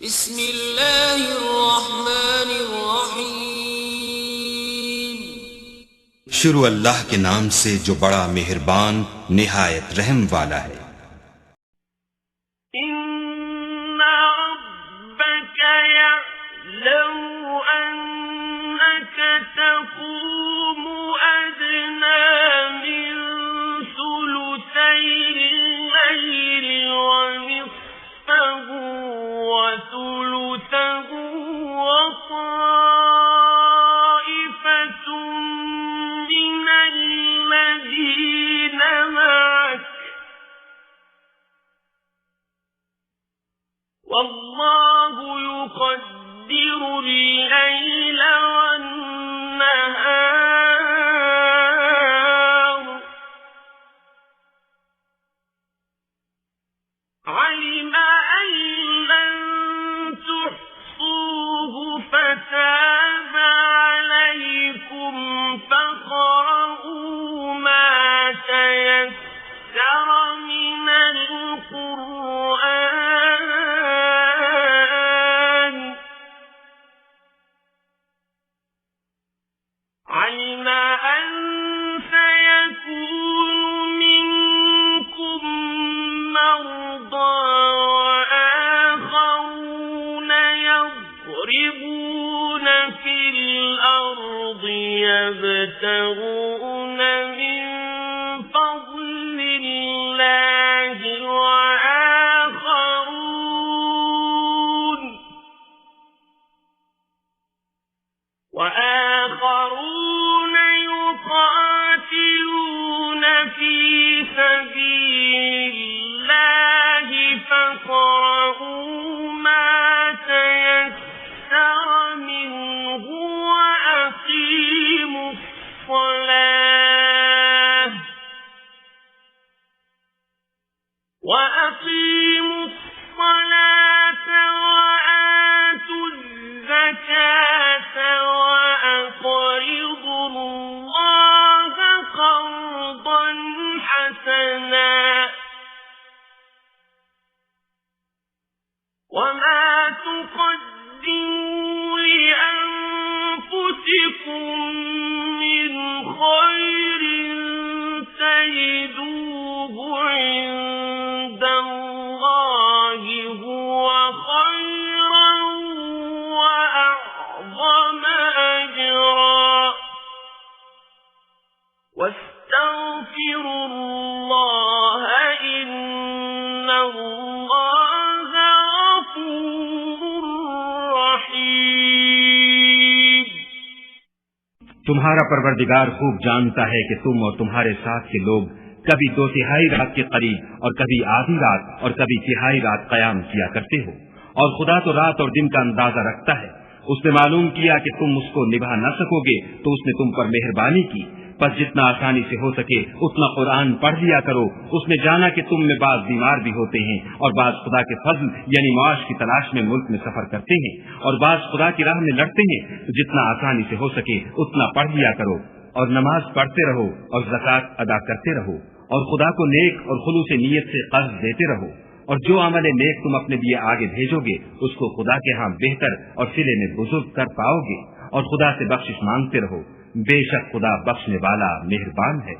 बिस्मिल्लाहिर्रहमानिर्रहीम। शुरू अल्लाह के नाम से जो बड़ा मेहरबान निहायत रहम वाला है। इन्ना रब्बक यअलमु अन्नका तक़ूमु अदना मिन सुलुसैल लैल व निस्फहु व सुलुसहु व ताइफतुम मिनल लज़ीना मअक वल्लाहु युक़द्दिरु al-लैल वन-नहार علم أن لن تحصوه فتاب عليكم فاقرؤوا ما تيسر من القرآن علم أن سيكون منكم مرضى وآخرون يضربون في الأرض يبتغون من فضل الله وآخرون يقاتلون في سبيل الله فاقرؤوا ما تيسر منه وأقيموا الصلاة وآتوا الزكاة وأقرضوا الله قرضا حسنا وما تقدموا لأنفسكم من خير تجدوه عند الله هو خيرا وأعظم أجرا واستغفروا الله إن الله غفور رحيم। तुम्हारा परवरदिगार खूब जानता है कि तुम और तुम्हारे साथ के लोग कभी 2/3 रात के करीब और कभी आधी रात और कभी तिहाई रात कयाम किया करते हो, और खुदा तो रात और दिन का अंदाजा रखता है। उसने मालूम किया कि तुम उसको निभा न सकोगे तो उसने तुम पर मेहरबानी की, बस जितना आसानी से हो सके उतना कुरान पढ़ लिया करो। उसने जाना कि तुम में बाज बीमार भी होते हैं और बाज खुदा के फजल यानी माश की तलाश में मुल्क में सफर करते हैं और बाज खुदा की राह में लड़ते हैं, तो जितना आसानी से हो सके उतना पढ़ लिया करो और नमाज पढ़ते रहो और ज़कात अदा करते रहो और खुदा को नेक और खुलूस नीयत से कर्ज देते रहो, और जो अमल नेक तुम अपने लिए आगे भेजोगे उसको खुदा के यहाँ बेहतर और सिले में बुजुर्ग कर पाओगे, और खुदा से बख्शिश मांगते रहो। बेशक खुदा बख्शने वाला मेहरबान है।